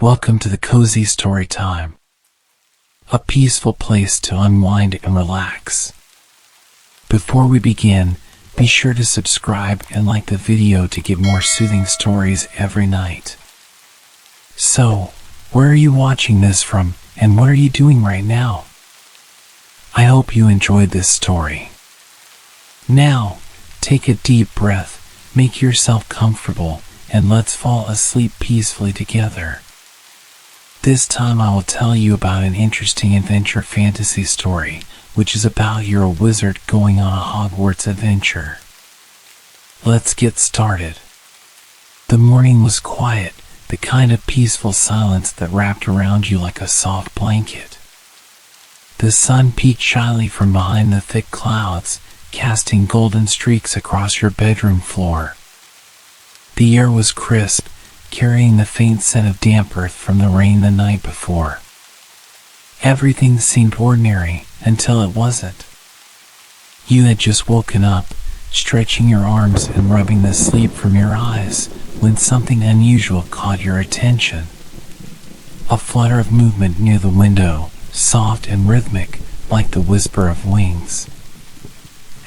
Welcome to the Cozy Storytime, a peaceful place to unwind and relax. Before we begin, be sure to subscribe and like the video to get more soothing stories every night. So, where are you watching this from, and what are you doing right now? I hope you enjoyed this story. Now, take a deep breath, make yourself comfortable, and let's fall asleep peacefully together. This time I will tell you about an interesting adventure fantasy story, which is about you're a wizard going on a Hogwarts adventure. Let's get started. The morning was quiet, the kind of peaceful silence that wrapped around you like a soft blanket. The sun peeked shyly from behind the thick clouds, casting golden streaks across your bedroom floor. The air was crisp, carrying the faint scent of damp earth from the rain the night before. Everything seemed ordinary until it wasn't. You had just woken up, stretching your arms and rubbing the sleep from your eyes, when something unusual caught your attention. A flutter of movement near the window, soft and rhythmic, like the whisper of wings.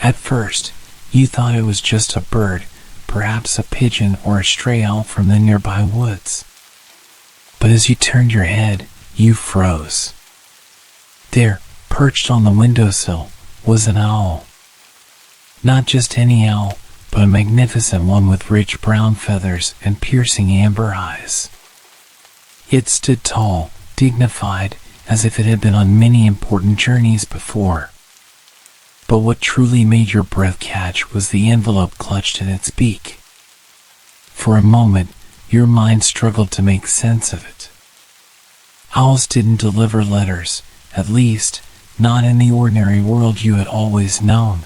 At first, you thought it was just a bird, perhaps a pigeon or a stray owl from the nearby woods. But as you turned your head, you froze. There, perched on the windowsill, was an owl. Not just any owl, but a magnificent one with rich brown feathers and piercing amber eyes. It stood tall, dignified, as if it had been on many important journeys before. But what truly made your breath catch was the envelope clutched in its beak. For a moment, your mind struggled to make sense of it. Owls didn't deliver letters, at least, not in the ordinary world you had always known.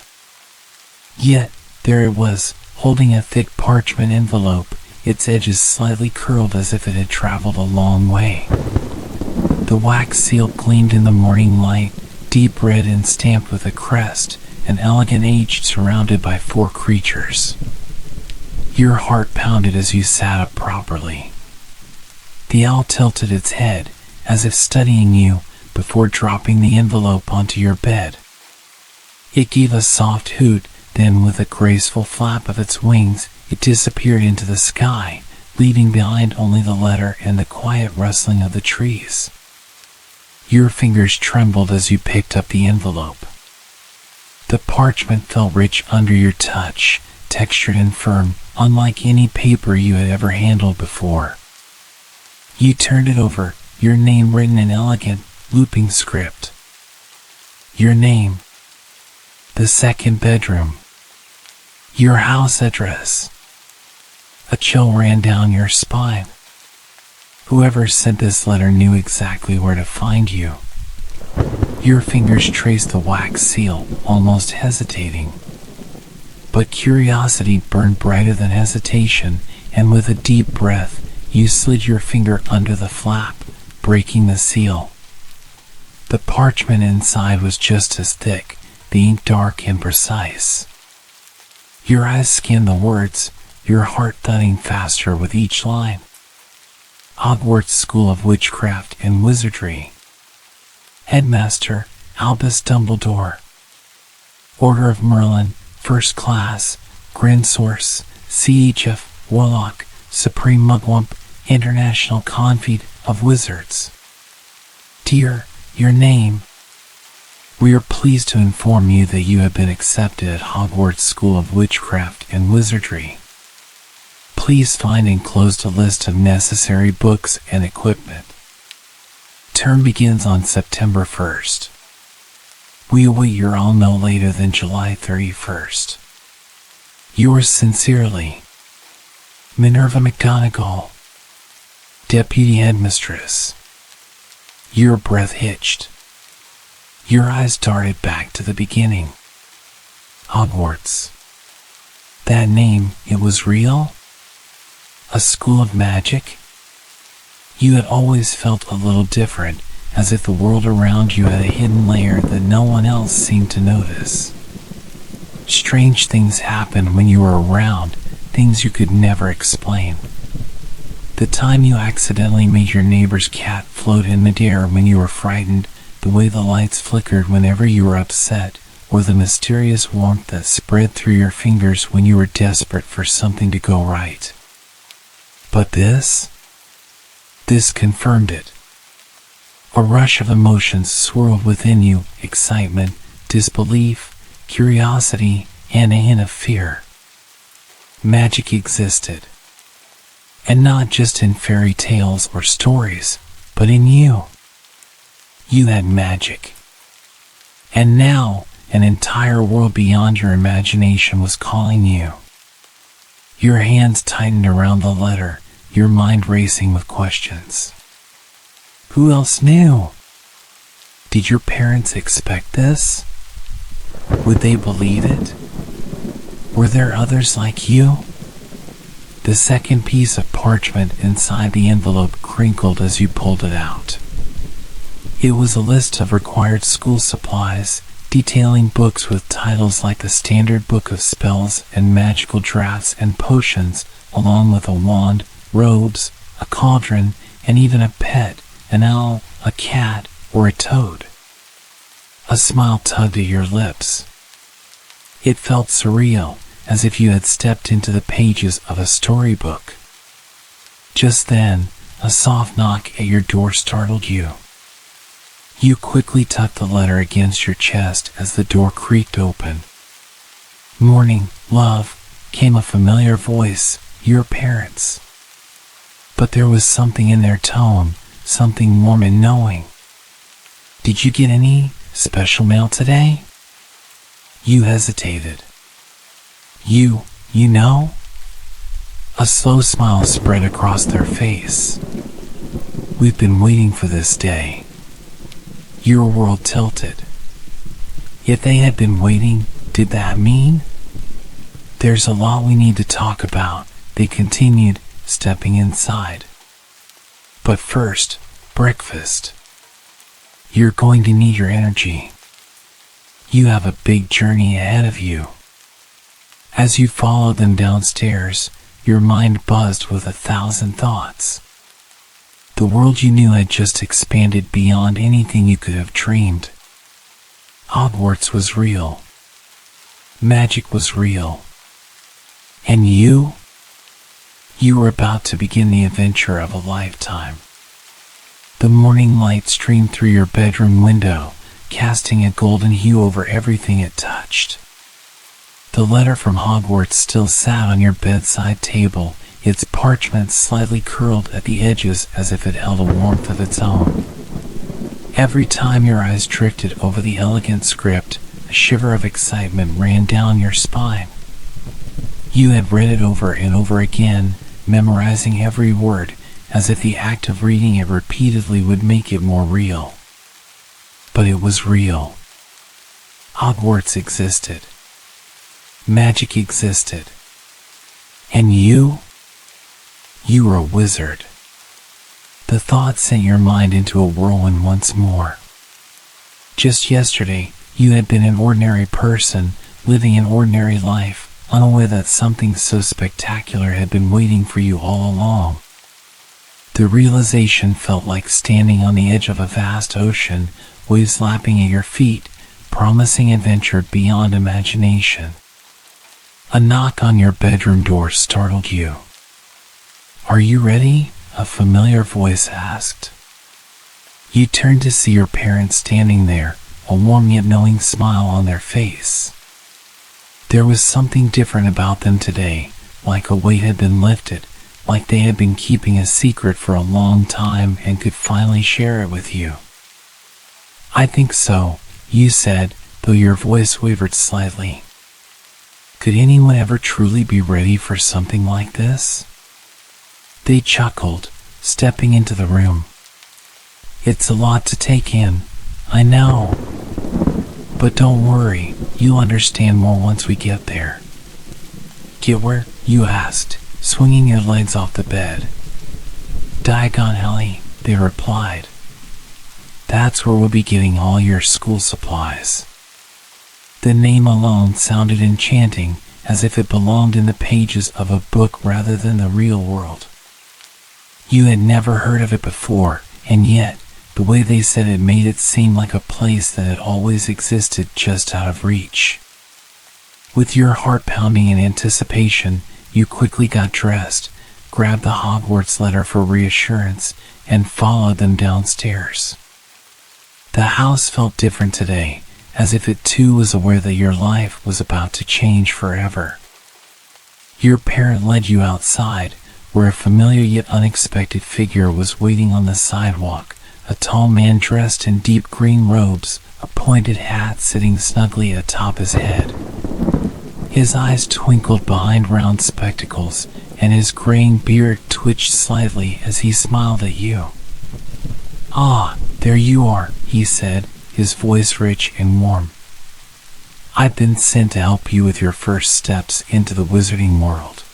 Yet, there it was, holding a thick parchment envelope, its edges slightly curled as if it had traveled a long way. The wax seal gleamed in the morning light, deep red and stamped with a crest, an elegant H surrounded by 4 creatures. Your heart pounded as you sat up properly. The owl tilted its head, as if studying you, before dropping the envelope onto your bed. It gave a soft hoot, then with a graceful flap of its wings, it disappeared into the sky, leaving behind only the letter and the quiet rustling of the trees. Your fingers trembled as you picked up the envelope. The parchment felt rich under your touch, textured and firm, unlike any paper you had ever handled before. You turned it over, your name written in elegant, looping script. Your name. The second bedroom. Your house address. A chill ran down your spine. Whoever sent this letter knew exactly where to find you. Your fingers traced the wax seal, almost hesitating. But curiosity burned brighter than hesitation, and with a deep breath, you slid your finger under the flap, breaking the seal. The parchment inside was just as thick, the ink dark and precise. Your eyes scanned the words, your heart thudding faster with each line. Hogwarts School of Witchcraft and Wizardry. Headmaster, Albus Dumbledore. Order of Merlin, First Class, Grand Source, CHF, Warlock, Supreme Mugwump, International Confeed of Wizards. Dear, your name. We are pleased to inform you that you have been accepted at Hogwarts School of Witchcraft and Wizardry. Please find enclosed a list of necessary books and equipment. Term begins on September 1st. We await your all no later than July 31st. Yours sincerely, Minerva McGonagall, Deputy Headmistress. Your breath hitched. Your eyes darted back to the beginning. Hogwarts. That name, it was real? A school of magic? You had always felt a little different, as if the world around you had a hidden layer that no one else seemed to notice. Strange things happened when you were around, things you could never explain. The time you accidentally made your neighbor's cat float in midair when you were frightened, the way the lights flickered whenever you were upset, or the mysterious warmth that spread through your fingers when you were desperate for something to go right. But this confirmed it. A rush of emotions swirled within you: excitement, disbelief, curiosity, and a hint of fear. Magic existed. And not just in fairy tales or stories, but in you. You had magic. And now, an entire world beyond your imagination was calling you. Your hands tightened around the letter, your mind racing with questions. Who else knew? Did your parents expect this? Would they believe it? Were there others like you? The second piece of parchment inside the envelope crinkled as you pulled it out. It was a list of required school supplies, detailing books with titles like the Standard Book of Spells and Magical Drafts and Potions, along with a wand, robes, a cauldron, and even a pet, an owl, a cat, or a toad. A smile tugged at your lips. It felt surreal, as if you had stepped into the pages of a storybook. Just then, a soft knock at your door startled you. You quickly tucked the letter against your chest as the door creaked open. "Morning, love," came a familiar voice, your parents. But there was something in their tone, something warm and knowing. "Did you get any special mail today?" You hesitated. You know? A slow smile spread across their face. "We've been waiting for this day." Your world tilted. If they had been waiting, did that mean? "There's a lot we need to talk about," they continued, stepping inside. "But first, breakfast. You're going to need your energy. You have a big journey ahead of you." As you followed them downstairs, your mind buzzed with 1,000 thoughts. The world you knew had just expanded beyond anything you could have dreamed. Hogwarts was real. Magic was real. And you? You were about to begin the adventure of a lifetime. The morning light streamed through your bedroom window, casting a golden hue over everything it touched. The letter from Hogwarts still sat on your bedside table, its parchment slightly curled at the edges as if it held a warmth of its own. Every time your eyes drifted over the elegant script, a shiver of excitement ran down your spine. You had read it over and over again, memorizing every word, as if the act of reading it repeatedly would make it more real. But it was real. Hogwarts existed. Magic existed. And you were a wizard. The thought sent your mind into a whirlwind once more. Just yesterday, you had been an ordinary person, living an ordinary life, unaware that something so spectacular had been waiting for you all along. The realization felt like standing on the edge of a vast ocean, waves lapping at your feet, promising adventure beyond imagination. A knock on your bedroom door startled you. "Are you ready?" a familiar voice asked. You turned to see your parents standing there, a warm yet knowing smile on their face. There was something different about them today, like a weight had been lifted, like they had been keeping a secret for a long time and could finally share it with you. "I think so," you said, though your voice wavered slightly. Could anyone ever truly be ready for something like this? They chuckled, stepping into the room. "It's a lot to take in, I know. But don't worry, you'll understand more once we get there." "Get where?" you asked, swinging your legs off the bed. "Diagon Alley," they replied. "That's where we'll be getting all your school supplies." The name alone sounded enchanting, as if it belonged in the pages of a book rather than the real world. You had never heard of it before, and yet, the way they said it made it seem like a place that had always existed just out of reach. With your heart pounding in anticipation, you quickly got dressed, grabbed the Hogwarts letter for reassurance, and followed them downstairs. The house felt different today, as if it too was aware that your life was about to change forever. Your parent led you outside, where a familiar yet unexpected figure was waiting on the sidewalk, a tall man dressed in deep green robes, a pointed hat sitting snugly atop his head. His eyes twinkled behind round spectacles, and his graying beard twitched slightly as he smiled at you. "Ah, there you are," he said, his voice rich and warm. "I've been sent to help you with your first steps into the wizarding world."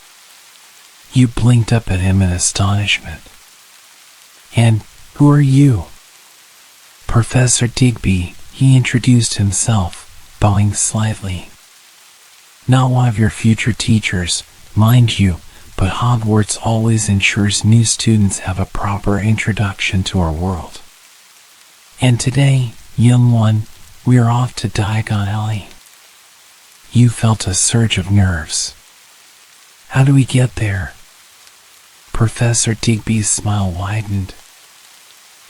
You blinked up at him in astonishment. "And who are you?" "Professor Digby," he introduced himself, bowing slightly. "Not one of your future teachers, mind you, but Hogwarts always ensures new students have a proper introduction to our world. And today, young one, we are off to Diagon Alley." You felt a surge of nerves. "How do we get there?" Professor Digby's smile widened.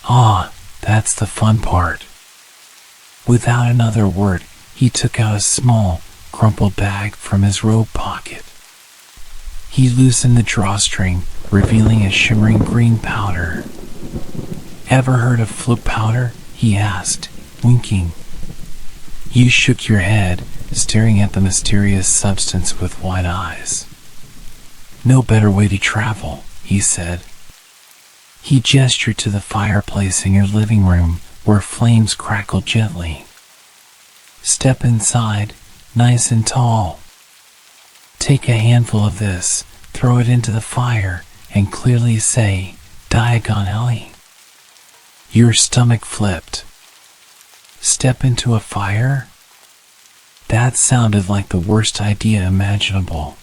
"Ah, that's the fun part." Without another word, he took out a small, crumpled bag from his robe pocket. He loosened the drawstring, revealing a shimmering green powder. "Ever heard of flip powder?" he asked, winking. You shook your head, staring at the mysterious substance with wide eyes. "No better way to travel," he said. He gestured to the fireplace in your living room, where flames crackled gently. "Step inside, nice and tall. Take a handful of this, throw it into the fire, and clearly say, 'Diagon Alley.'" Your stomach flipped. Step into a fire? That sounded like the worst idea imaginable.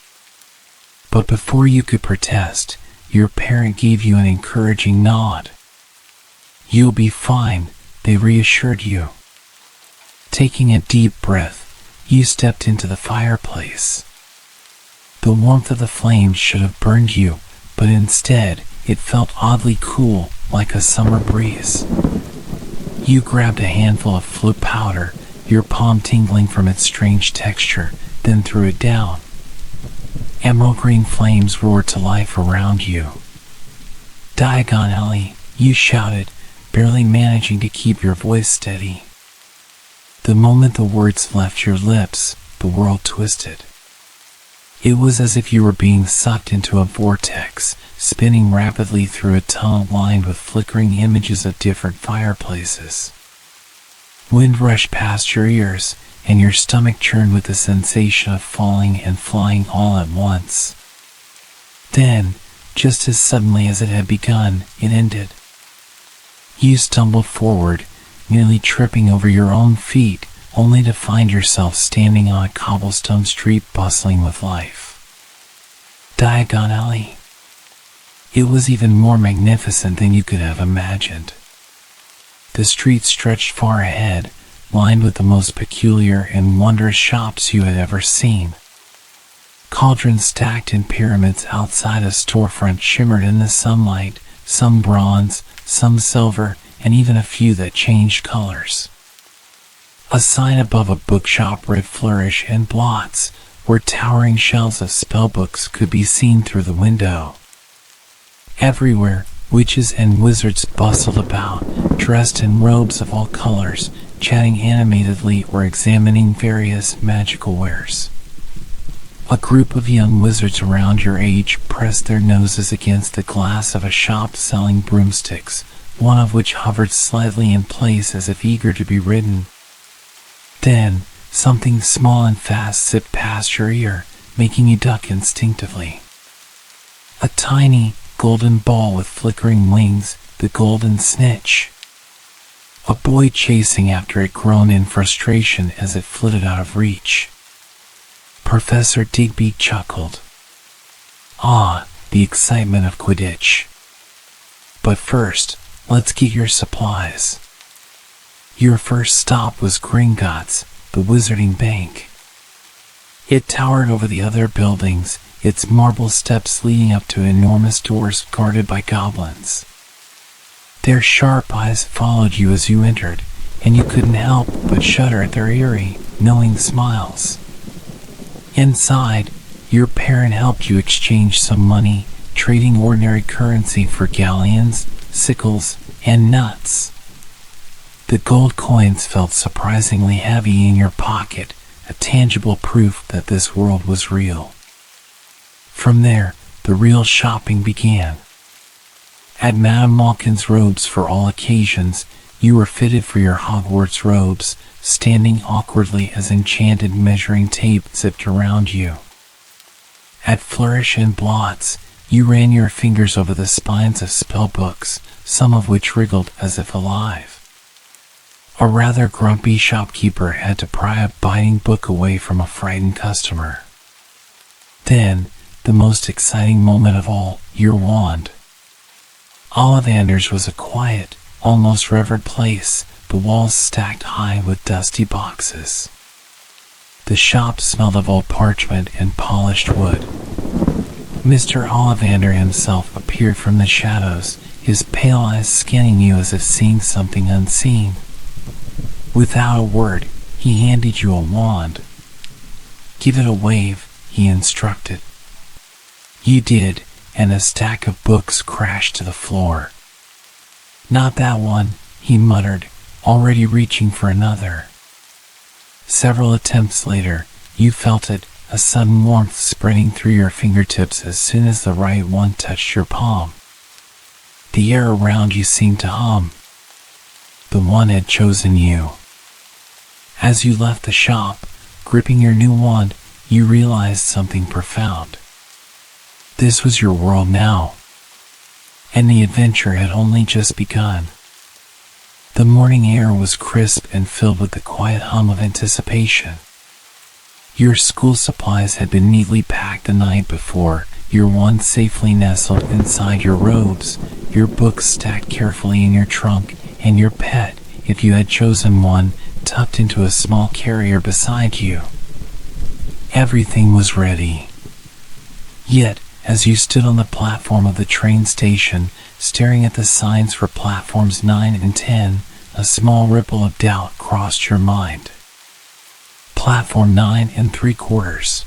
But before you could protest, your parent gave you an encouraging nod. "You'll be fine," they reassured you. Taking a deep breath, you stepped into the fireplace. The warmth of the flames should have burned you, but instead, it felt oddly cool, like a summer breeze. You grabbed a handful of flip powder, your palm tingling from its strange texture, then threw it down. Emerald green flames roared to life around you. "Diagon Alley," you shouted, barely managing to keep your voice steady. The moment the words left your lips, the world twisted. It was as if you were being sucked into a vortex, spinning rapidly through a tunnel lined with flickering images of different fireplaces. Wind rushed past your ears, and your stomach churned with the sensation of falling and flying all at once. Then, just as suddenly as it had begun, it ended. You stumbled forward, nearly tripping over your own feet, only to find yourself standing on a cobblestone street bustling with life. Diagon Alley. It was even more magnificent than you could have imagined. The street stretched far ahead, lined with the most peculiar and wondrous shops you had ever seen. Cauldrons stacked in pyramids outside a storefront shimmered in the sunlight, some bronze, some silver, and even a few that changed colors. A sign above a bookshop read "Flourish" and blots, where towering shelves of spellbooks could be seen through the window. Everywhere, witches and wizards bustled about, dressed in robes of all colors, chatting animatedly or examining various magical wares. A group of young wizards around your age pressed their noses against the glass of a shop selling broomsticks, one of which hovered slightly in place as if eager to be ridden. Then, something small and fast zipped past your ear, making you duck instinctively. A tiny, golden ball with flickering wings, the golden snitch. A boy chasing after it groaned in frustration as it flitted out of reach. Professor Digby chuckled. Ah, the excitement of Quidditch. But first, let's get your supplies. Your first stop was Gringotts, the Wizarding Bank. It towered over the other buildings, its marble steps leading up to enormous doors guarded by goblins. Their sharp eyes followed you as you entered, and you couldn't help but shudder at their eerie, knowing smiles. Inside, your parent helped you exchange some money, trading ordinary currency for galleons, sickles, and nuts. The gold coins felt surprisingly heavy in your pocket, a tangible proof that this world was real. From there, the real shopping began. At Madame Malkin's robes for all occasions, you were fitted for your Hogwarts robes, standing awkwardly as enchanted measuring tape zipped around you. At Flourish and Blots, you ran your fingers over the spines of spellbooks, some of which wriggled as if alive. A rather grumpy shopkeeper had to pry a biting book away from a frightened customer. Then, the most exciting moment of all, your wand. Ollivander's was a quiet, almost revered place, the walls stacked high with dusty boxes. The shop smelled of old parchment and polished wood. Mr. Ollivander himself appeared from the shadows, his pale eyes scanning you as if seeing something unseen. Without a word, he handed you a wand. "Give it a wave," he instructed. You did, and a stack of books crashed to the floor. "Not that one," he muttered, already reaching for another. Several attempts later, you felt it, a sudden warmth spreading through your fingertips as soon as the right one touched your palm. The air around you seemed to hum. The one had chosen you. As you left the shop, gripping your new wand, you realized something profound. This was your world now, and the adventure had only just begun. The morning air was crisp and filled with the quiet hum of anticipation. Your school supplies had been neatly packed the night before, your wand safely nestled inside your robes, your books stacked carefully in your trunk, and your pet, if you had chosen one, tucked into a small carrier beside you. Everything was ready. Yet, as you stood on the platform of the train station, staring at the signs for platforms 9 and 10, a small ripple of doubt crossed your mind. Platform 9 3/4.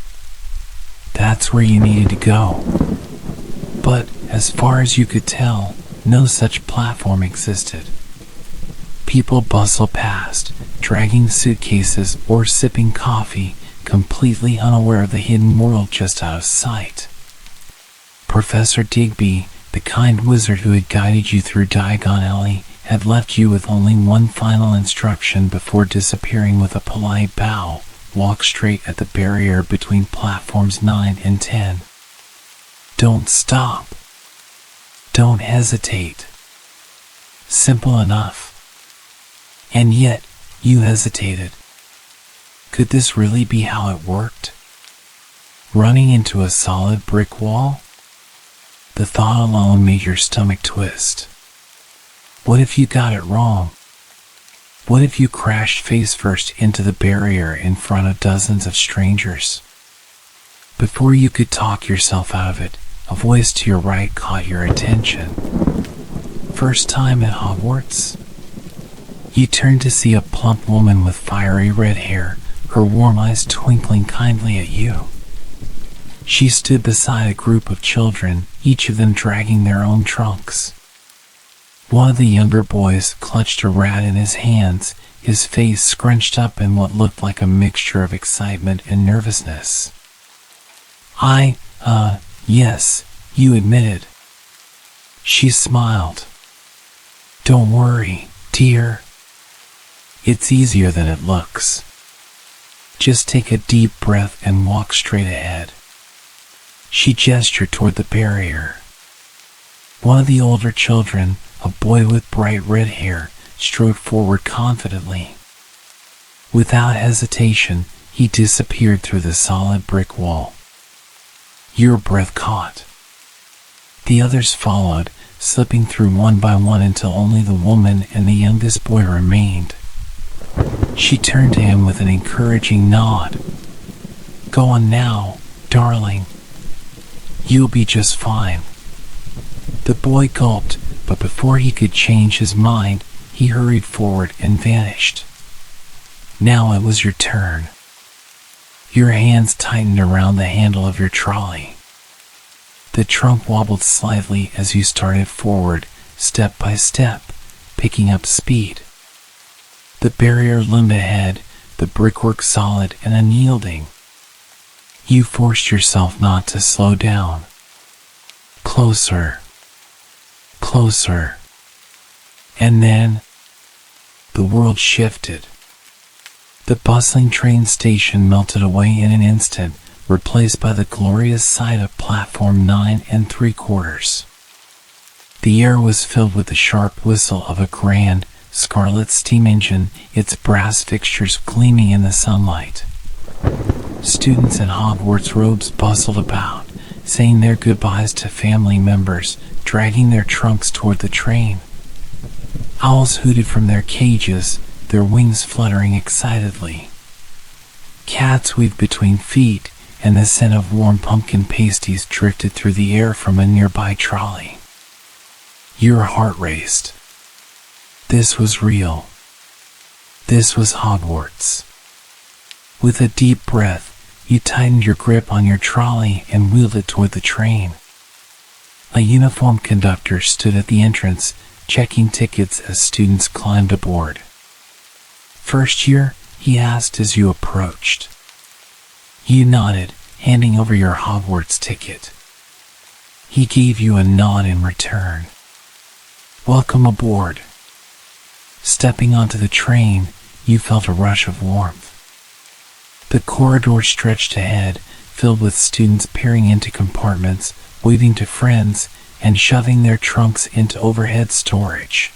That's where you needed to go. But, as far as you could tell, no such platform existed. People bustled past, dragging suitcases or sipping coffee, completely unaware of the hidden world just out of sight. Professor Digby, the kind wizard who had guided you through Diagon Alley, had left you with only one final instruction before disappearing with a polite bow. Walk straight at the barrier between platforms 9 and 10. Don't stop. Don't hesitate. Simple enough. And yet, you hesitated. Could this really be how it worked? Running into a solid brick wall? The thought alone made your stomach twist. What if you got it wrong? What if you crashed face first into the barrier in front of dozens of strangers? Before you could talk yourself out of it, a voice to your right caught your attention. First time at Hogwarts? You turned to see a plump woman with fiery red hair, her warm eyes twinkling kindly at you. She stood beside a group of children, each of them dragging their own trunks. One of the younger boys clutched a rat in his hands, his face scrunched up in what looked like a mixture of excitement and nervousness. Yes, you admitted. She smiled. Don't worry, dear. It's easier than it looks. Just take a deep breath and walk straight ahead. She gestured toward the barrier. One of the older children, a boy with bright red hair, strode forward confidently. Without hesitation, he disappeared through the solid brick wall. Your breath caught. The others followed, slipping through one by one until only the woman and the youngest boy remained. She turned to him with an encouraging nod. "Go on now, darling. You'll be just fine." The boy gulped, but before he could change his mind, he hurried forward and vanished. Now it was your turn. Your hands tightened around the handle of your trolley. The trunk wobbled slightly as you started forward, step by step, picking up speed. The barrier loomed ahead, the brickwork solid and unyielding. You forced yourself not to slow down. Closer. Closer. And then, the world shifted. The bustling train station melted away in an instant, replaced by the glorious sight of platform 9 3/4. The air was filled with the sharp whistle of a grand, scarlet steam engine, its brass fixtures gleaming in the sunlight. Students in Hogwarts robes bustled about, saying their goodbyes to family members, dragging their trunks toward the train. Owls hooted from their cages, their wings fluttering excitedly. Cats weaved between feet, and the scent of warm pumpkin pasties drifted through the air from a nearby trolley. Your heart raced. This was real. This was Hogwarts. With a deep breath, you tightened your grip on your trolley and wheeled it toward the train. A uniformed conductor stood at the entrance, checking tickets as students climbed aboard. "First year?" he asked as you approached. You nodded, handing over your Hogwarts ticket. He gave you a nod in return. "Welcome aboard." Stepping onto the train, you felt a rush of warmth. The corridor stretched ahead, filled with students peering into compartments, waving to friends, and shoving their trunks into overhead storage.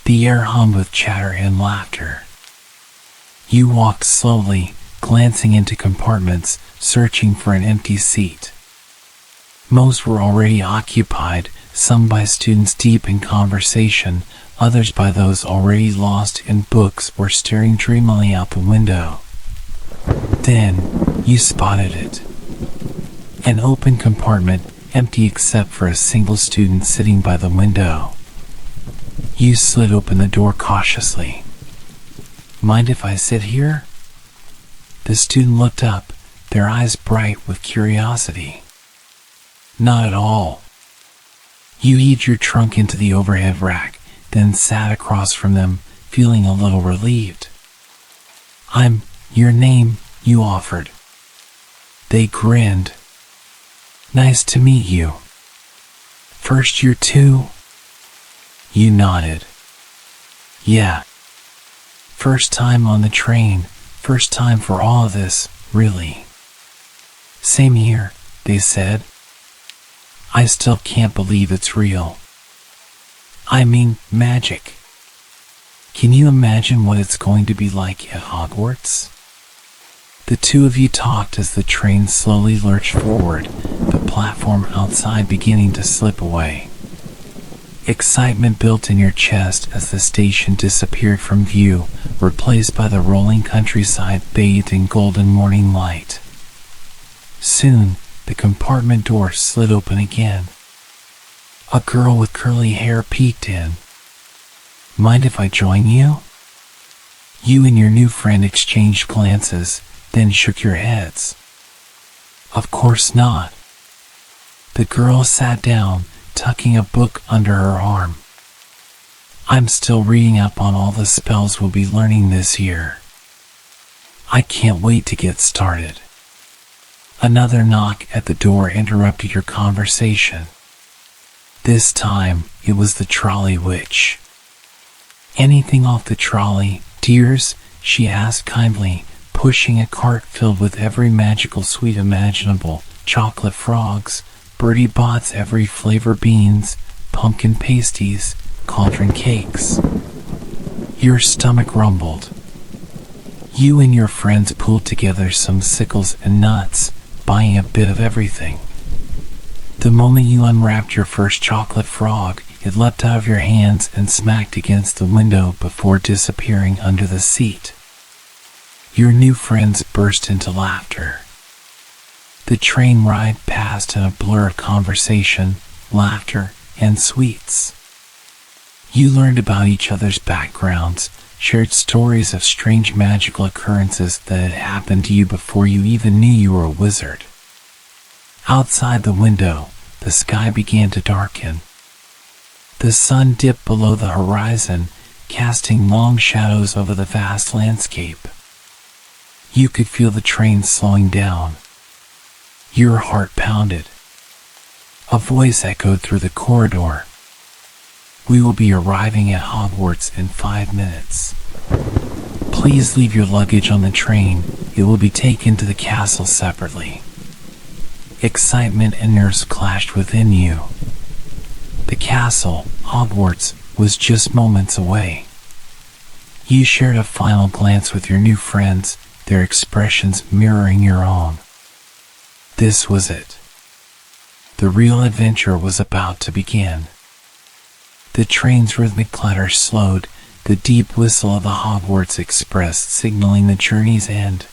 The air hummed with chatter and laughter. You walked slowly, glancing into compartments, searching for an empty seat. Most were already occupied, some by students deep in conversation, others by those already lost in books or staring dreamily out the window. Then, you spotted it. An open compartment, empty except for a single student sitting by the window. You slid open the door cautiously. "Mind if I sit here?" The student looked up, their eyes bright with curiosity. "Not at all." You heaved your trunk into the overhead rack, then sat across from them, feeling a little relieved. Your name," you offered. They grinned. "Nice to meet you. First year too?" You nodded. "Yeah. First time on the train, first time for all of this, really." "Same here," they said. "I still can't believe it's real. I mean, magic. Can you imagine what it's going to be like at Hogwarts?" The two of you talked as the train slowly lurched forward, the platform outside beginning to slip away. Excitement built in your chest as the station disappeared from view, replaced by the rolling countryside bathed in golden morning light. Soon, the compartment door slid open again. A girl with curly hair peeked in. "Mind if I join you?" You and your new friend exchanged glances, then shook your heads. "Of course not." The girl sat down, tucking a book under her arm. "I'm still reading up on all the spells we'll be learning this year. I can't wait to get started." Another knock at the door interrupted your conversation. This time, it was the trolley witch. "Anything off the trolley, dears?" she asked kindly, pushing a cart filled with every magical sweet imaginable, chocolate frogs, birdie bots every flavor beans, pumpkin pasties, cauldron cakes. Your stomach rumbled. You and your friends pulled together some sickles and nuts, buying a bit of everything. The moment you unwrapped your first chocolate frog, it leapt out of your hands and smacked against the window before disappearing under the seat. Your new friends burst into laughter. The train ride passed in a blur of conversation, laughter, and sweets. You learned about each other's backgrounds, shared stories of strange magical occurrences that had happened to you before you even knew you were a wizard. Outside the window, the sky began to darken. The sun dipped below the horizon, casting long shadows over the vast landscape. You could feel the train slowing down. Your heart pounded. A voice echoed through the corridor. "We will be arriving at Hogwarts in 5 minutes. Please leave your luggage on the train. It will be taken to the castle separately." Excitement and nerves clashed within you. The castle, Hogwarts, was just moments away. You shared a final glance with your new friends, their expressions mirroring your own. This was it. The real adventure was about to begin. The train's rhythmic clatter slowed, the deep whistle of the Hogwarts Express signaling the journey's end.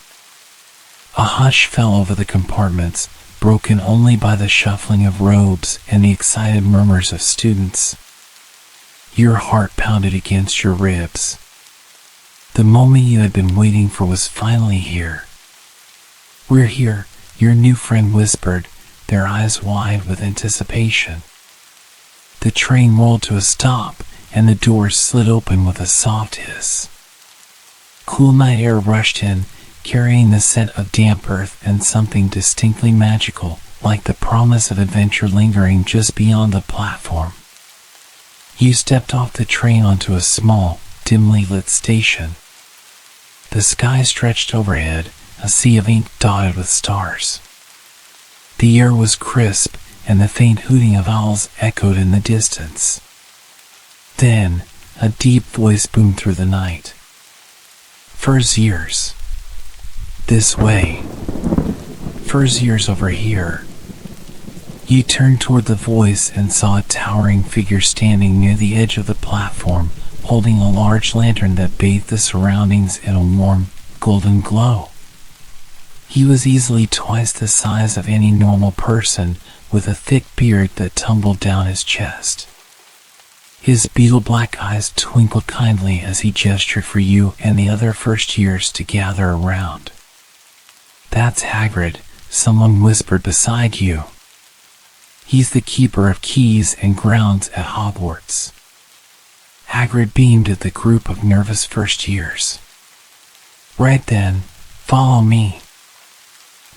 A hush fell over the compartments, broken only by the shuffling of robes and the excited murmurs of students. Your heart pounded against your ribs. The moment you had been waiting for was finally here. "We're here," your new friend whispered, their eyes wide with anticipation. The train rolled to a stop, and the doors slid open with a soft hiss. Cool night air rushed in, carrying the scent of damp earth and something distinctly magical, like the promise of adventure lingering just beyond the platform. You stepped off the train onto a small, dimly lit station. The sky stretched overhead, a sea of ink dotted with stars. The air was crisp, and the faint hooting of owls echoed in the distance. Then, a deep voice boomed through the night. "Furziers. This way. Furziers over here." You turned toward the voice and saw a towering figure standing near the edge of the platform, holding a large lantern that bathed the surroundings in a warm, golden glow. He was easily twice the size of any normal person, with a thick beard that tumbled down his chest. His beetle-black eyes twinkled kindly as he gestured for you and the other first years to gather around. "That's Hagrid," someone whispered beside you. "He's the keeper of keys and grounds at Hogwarts." Hagrid beamed at the group of nervous first years. "Right then, follow me."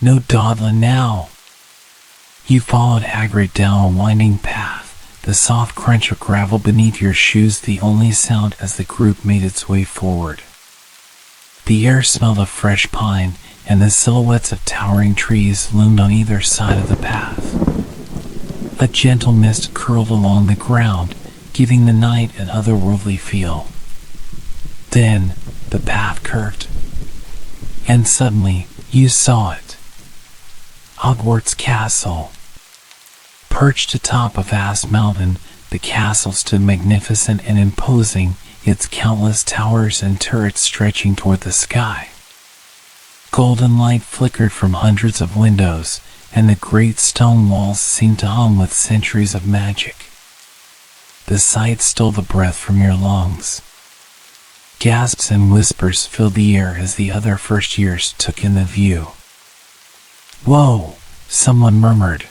"No dawdling now." You followed Hagrid down a winding path, the soft crunch of gravel beneath your shoes the only sound as the group made its way forward. The air smelled of fresh pine, and the silhouettes of towering trees loomed on either side of the path. A gentle mist curled along the ground, giving the night an otherworldly feel. Then, the path curved, and suddenly, you saw it. Hogwarts Castle. Perched atop a vast mountain, the castle stood magnificent and imposing, its countless towers and turrets stretching toward the sky. Golden light flickered from hundreds of windows, and the great stone walls seemed to hum with centuries of magic. The sight stole the breath from your lungs. Gasps and whispers filled the air as the other first years took in the view. "Whoa," someone murmured.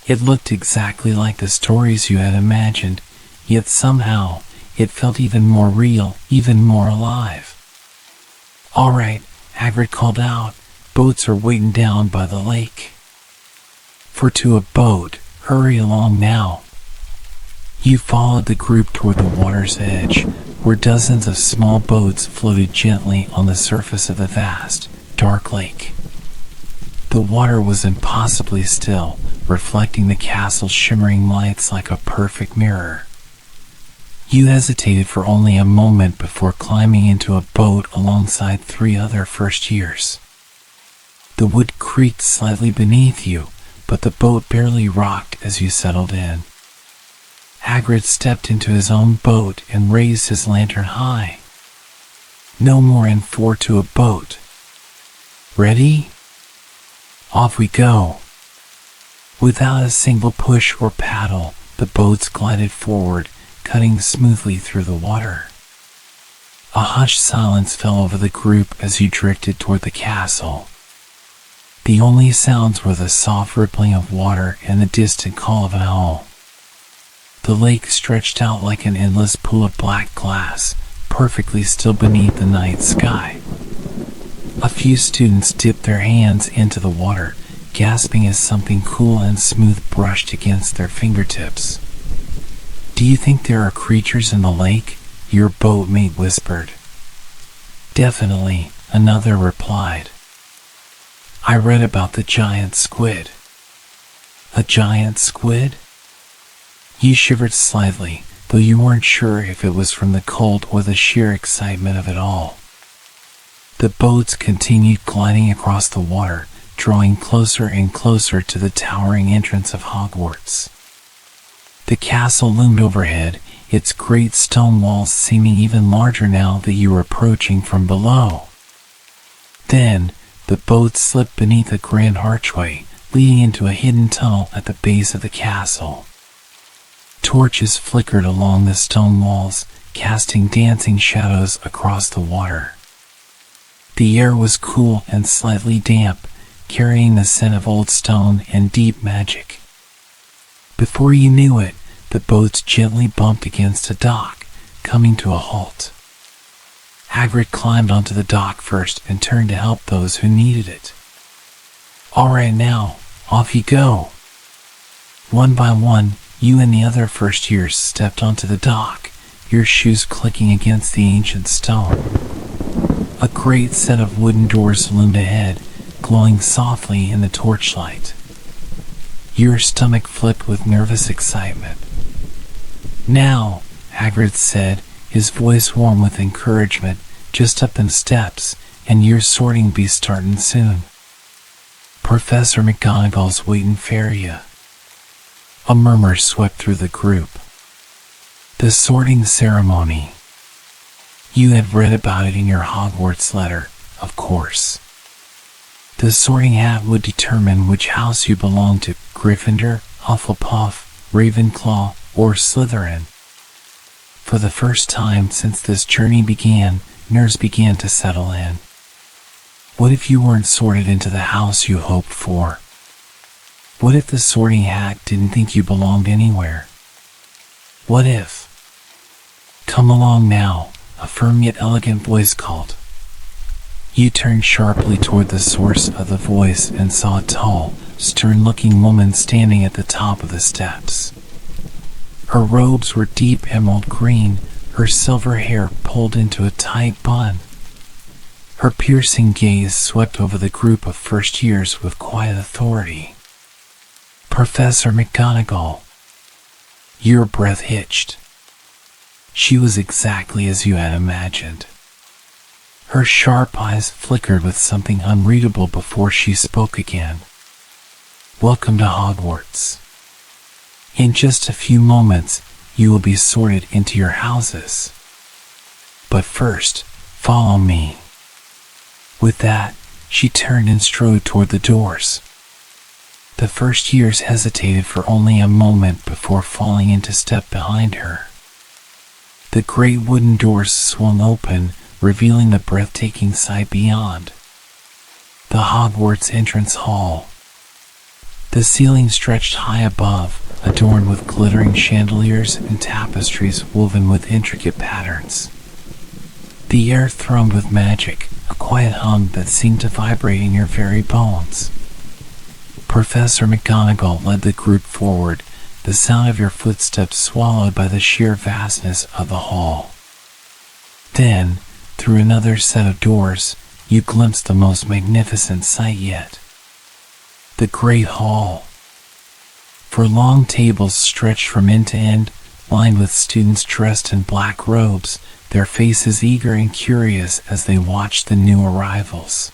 It looked exactly like the stories you had imagined, yet somehow it felt even more real, even more alive. "All right," Hagrid called out, "boats are waiting down by the lake." "For to a boat, hurry along now." You followed the group toward the water's edge, where dozens of small boats floated gently on the surface of the vast, dark lake. The water was impossibly still, reflecting the castle's shimmering lights like a perfect mirror. You hesitated for only a moment before climbing into a boat alongside 3 other first years. The wood creaked slightly beneath you, but the boat barely rocked as you settled in. Hagrid stepped into his own boat and raised his lantern high. No more in 4 to a boat. Ready? Off we go. Without a single push or paddle, the boats glided forward, cutting smoothly through the water. A hushed silence fell over the group as you drifted toward the castle. The only sounds were the soft rippling of water and the distant call of an owl. The lake stretched out like an endless pool of black glass, perfectly still beneath the night sky. A few students dipped their hands into the water, gasping as something cool and smooth brushed against their fingertips. "Do you think there are creatures in the lake?" your boatmate whispered. "Definitely," another replied. "I read about the giant squid." "A giant squid?" You shivered slightly, though you weren't sure if it was from the cold or the sheer excitement of it all. The boats continued gliding across the water, drawing closer and closer to the towering entrance of Hogwarts. The castle loomed overhead, its great stone walls seeming even larger now that you were approaching from below. Then, the boat slipped beneath a grand archway, leading into a hidden tunnel at the base of the castle. Torches flickered along the stone walls, casting dancing shadows across the water. The air was cool and slightly damp, carrying the scent of old stone and deep magic. Before you knew it, the boats gently bumped against a dock, coming to a halt. Hagrid climbed onto the dock first and turned to help those who needed it. "All right now, off you go." One by one, you and the other first years stepped onto the dock, your shoes clicking against the ancient stone. A great set of wooden doors loomed ahead, glowing softly in the torchlight. Your stomach flipped with nervous excitement. "Now," Hagrid said, his voice warm with encouragement, "just up them steps, and your sorting be startin' soon. Professor McGonagall's waitin' for ya." A murmur swept through the group. The sorting ceremony. You had read about it in your Hogwarts letter, of course. The sorting hat would determine which house you belonged to, Gryffindor, Hufflepuff, Ravenclaw, or Slytherin. For the first time since this journey began, nerves began to settle in. What if you weren't sorted into the house you hoped for? What if the sorting hat didn't think you belonged anywhere? What if? "Come along now," a firm yet elegant voice called. You turned sharply toward the source of the voice and saw a tall, stern-looking woman standing at the top of the steps. Her robes were deep emerald green, her silver hair pulled into a tight bun. Her piercing gaze swept over the group of first years with quiet authority. "Professor McGonagall." Your breath hitched. She was exactly as you had imagined. Her sharp eyes flickered with something unreadable before she spoke again. "Welcome to Hogwarts. In just a few moments, you will be sorted into your houses. But first, follow me." With that, she turned and strode toward the doors. The first years hesitated for only a moment before falling into step behind her. The great wooden doors swung open, revealing the breathtaking sight beyond. The Hogwarts entrance hall. The ceiling stretched high above, adorned with glittering chandeliers and tapestries woven with intricate patterns. The air thrummed with magic, a quiet hum that seemed to vibrate in your very bones. Professor McGonagall led the group forward, the sound of your footsteps swallowed by the sheer vastness of the hall. Then, through another set of doors, you glimpsed the most magnificent sight yet. The Great Hall. For long tables stretched from end to end, lined with students dressed in black robes, their faces eager and curious as they watched the new arrivals.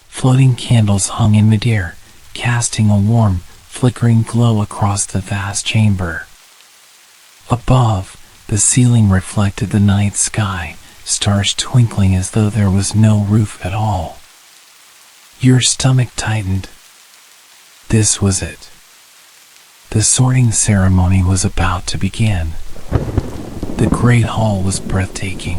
Floating candles hung in midair, casting a warm, flickering glow across the vast chamber. Above, the ceiling reflected the night sky, stars twinkling as though there was no roof at all. Your stomach tightened. This was it. The sorting ceremony was about to begin. The great hall was breathtaking.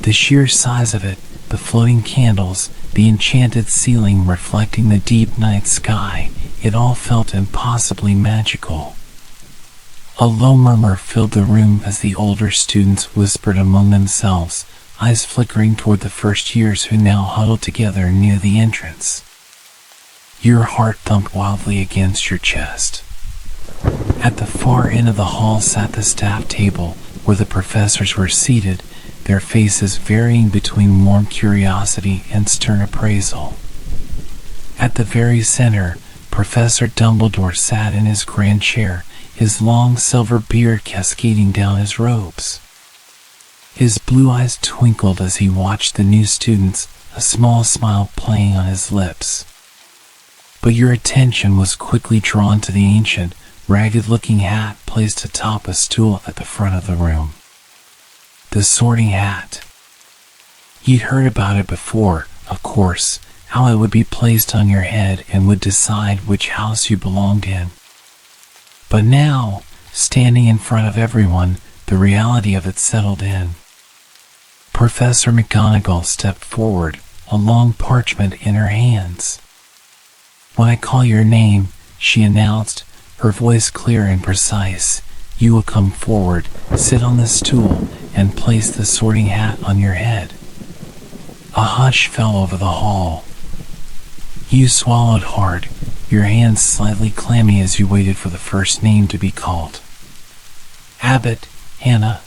The sheer size of it, the floating candles, the enchanted ceiling reflecting the deep night sky, it all felt impossibly magical. A low murmur filled the room as the older students whispered among themselves, eyes flickering toward the first years who now huddled together near the entrance. Your heart thumped wildly against your chest. At the far end of the hall sat the staff table, where the professors were seated, their faces varying between warm curiosity and stern appraisal. At the very center, Professor Dumbledore sat in his grand chair, his long silver beard cascading down his robes. His blue eyes twinkled as he watched the new students, a small smile playing on his lips. But your attention was quickly drawn to the ancient, ragged-looking hat placed atop a stool at the front of the room. The sorting hat. You'd heard about it before, of course, how it would be placed on your head and would decide which house you belonged in. But now, standing in front of everyone, the reality of it settled in. Professor McGonagall stepped forward, a long parchment in her hands. "When I call your name," she announced, her voice clear and precise, "you will come forward, sit on the stool, and place the sorting hat on your head." A hush fell over the hall. You swallowed hard, your hands slightly clammy as you waited for the first name to be called. "Abbott, Hannah."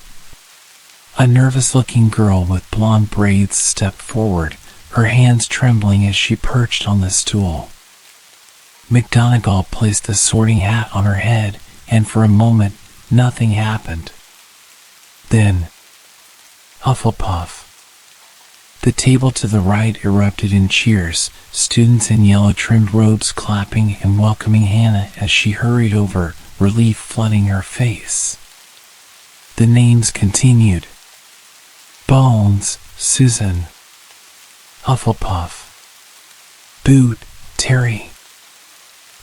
A nervous-looking girl with blonde braids stepped forward, her hands trembling as she perched on the stool. McGonagall placed the sorting hat on her head, and for a moment, nothing happened. Then, Hufflepuff. The table to the right erupted in cheers, students in yellow-trimmed robes clapping and welcoming Hannah as she hurried over, relief flooding her face. The names continued. Bones, Susan. Hufflepuff. Boot, Terry.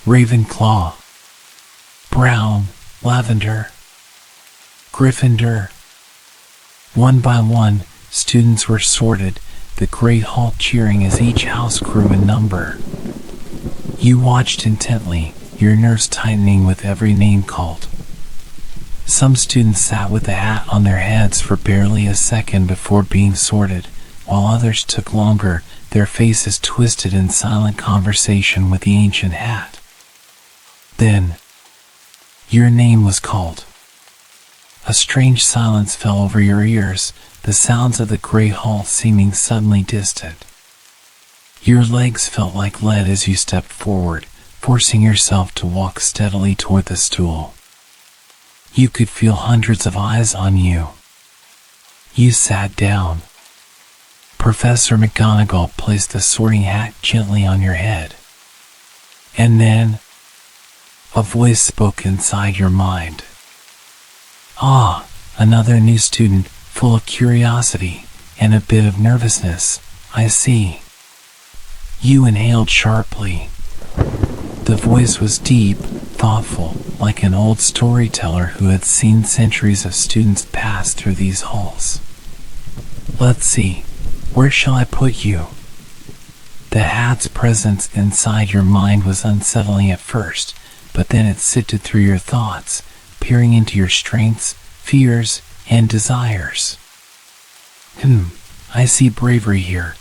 Ravenclaw. Brown, Lavender. Gryffindor. One by one, students were sorted, the great hall cheering as each house grew in number. You watched intently, your nerves tightening with every name called. Some students sat with the hat on their heads for barely a second before being sorted, while others took longer, their faces twisted in silent conversation with the ancient hat. Then, your name was called. A strange silence fell over your ears, the sounds of the great hall seeming suddenly distant. Your legs felt like lead as you stepped forward, forcing yourself to walk steadily toward the stool. You could feel hundreds of eyes on you. You sat down. Professor McGonagall placed the sorting hat gently on your head. And then, a voice spoke inside your mind. "Ah, another new student, full of curiosity and a bit of nervousness, I see." You inhaled sharply. The voice was deep, thoughtful, like an old storyteller who had seen centuries of students pass through these halls. "Let's see, where shall I put you?" The hat's presence inside your mind was unsettling at first, but then it sifted through your thoughts, peering into your strengths, fears, and desires. I see bravery here,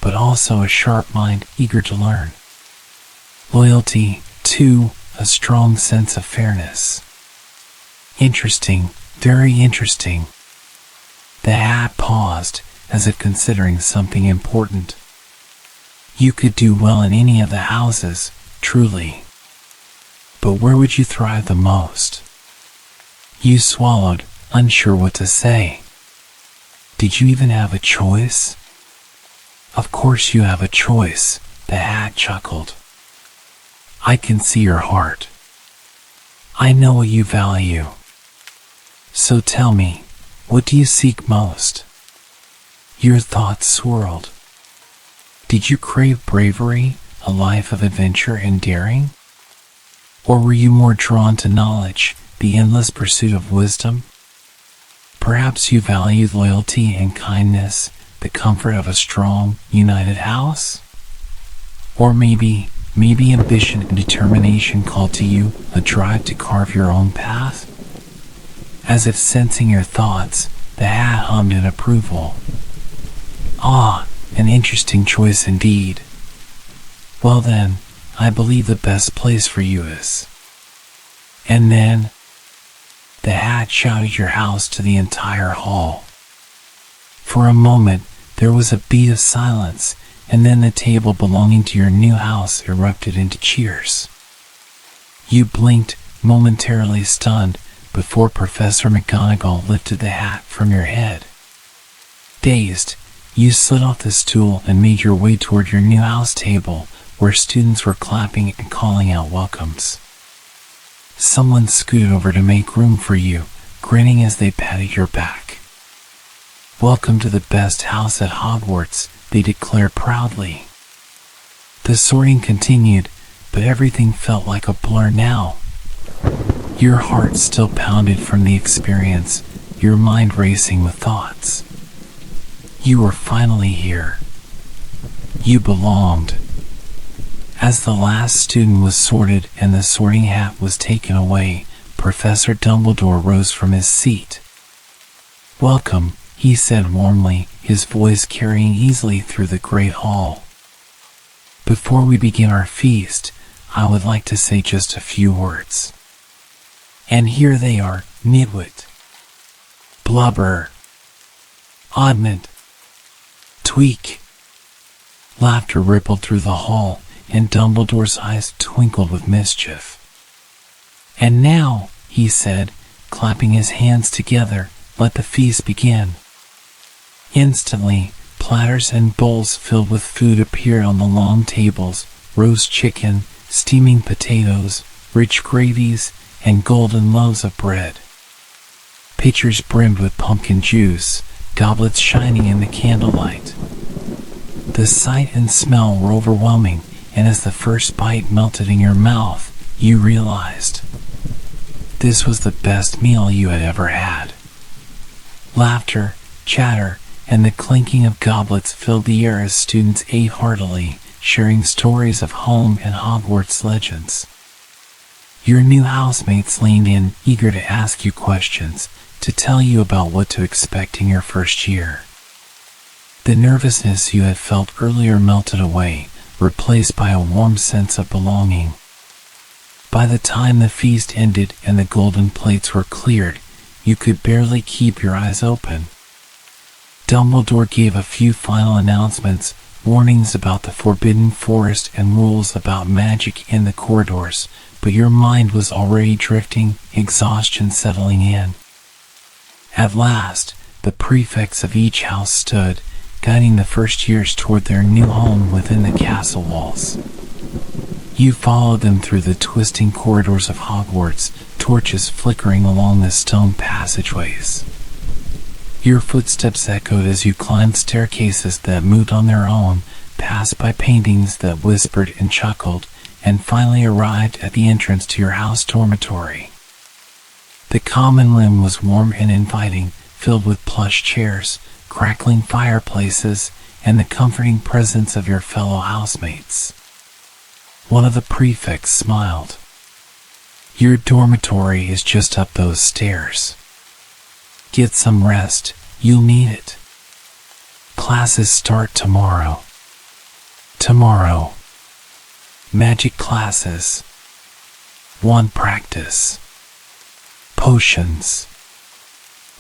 but also a sharp mind eager to learn. Loyalty, too, a strong sense of fairness. Interesting, very interesting. The hat paused, as if considering something important. You could do well in any of the houses, truly. But where would you thrive the most? You swallowed, unsure what to say. Did you even have a choice? Of course you have a choice, the hat chuckled. I can see your heart. I know what you value. So tell me, what do you seek most? Your thoughts swirled. Did you crave bravery, a life of adventure and daring? Or were you more drawn to knowledge, the endless pursuit of wisdom? Perhaps you valued loyalty and kindness, the comfort of a strong, united house? Or maybe ambition and determination called to you, a drive to carve your own path? As if sensing your thoughts, the hat hummed in approval. Ah, an interesting choice indeed. Well then, I believe the best place for you is. And then, the hat shouted your house to the entire hall. For a moment, there was a beat of silence, and then the table belonging to your new house erupted into cheers. You blinked, momentarily stunned, before Professor McGonagall lifted the hat from your head. Dazed, you slid off the stool and made your way toward your new house table, where students were clapping and calling out welcomes. Someone scooted over to make room for you, grinning as they patted your back. Welcome to the best house at Hogwarts, they declared proudly. The sorting continued, but everything felt like a blur now. Your heart still pounded from the experience, your mind racing with thoughts. You were finally here. You belonged. As the last student was sorted and the sorting hat was taken away, Professor Dumbledore rose from his seat. Welcome, he said warmly, his voice carrying easily through the great hall. Before we begin our feast, I would like to say just a few words. And here they are, nitwit, blubber, oddment, tweak. Laughter rippled through the hall, and Dumbledore's eyes twinkled with mischief. And now, he said, clapping his hands together, let the feast begin. Instantly, platters and bowls filled with food appeared on the long tables, roast chicken, steaming potatoes, rich gravies, and golden loaves of bread. Pitchers brimmed with pumpkin juice, goblets shining in the candlelight. The sight and smell were overwhelming, and as the first bite melted in your mouth, you realized this was the best meal you had ever had. Laughter, chatter, and the clinking of goblets filled the air as students ate heartily, sharing stories of home and Hogwarts legends. Your new housemates leaned in, eager to ask you questions, to tell you about what to expect in your first year. The nervousness you had felt earlier melted away, replaced by a warm sense of belonging. By the time the feast ended and the golden plates were cleared, you could barely keep your eyes open. Dumbledore gave a few final announcements, warnings about the Forbidden Forest and rules about magic in the corridors, but your mind was already drifting, exhaustion settling in. At last, the prefects of each house stood, guiding the first years toward their new home within the castle walls. You followed them through the twisting corridors of Hogwarts, torches flickering along the stone passageways. Your footsteps echoed as you climbed staircases that moved on their own, passed by paintings that whispered and chuckled, and finally arrived at the entrance to your house dormitory. The common room was warm and inviting, filled with plush chairs, crackling fireplaces, and the comforting presence of your fellow housemates. One of the prefects smiled. Your dormitory is just up those stairs. Get some rest, you'll need it. Classes start tomorrow. Tomorrow. Magic classes. Wand practice. Potions.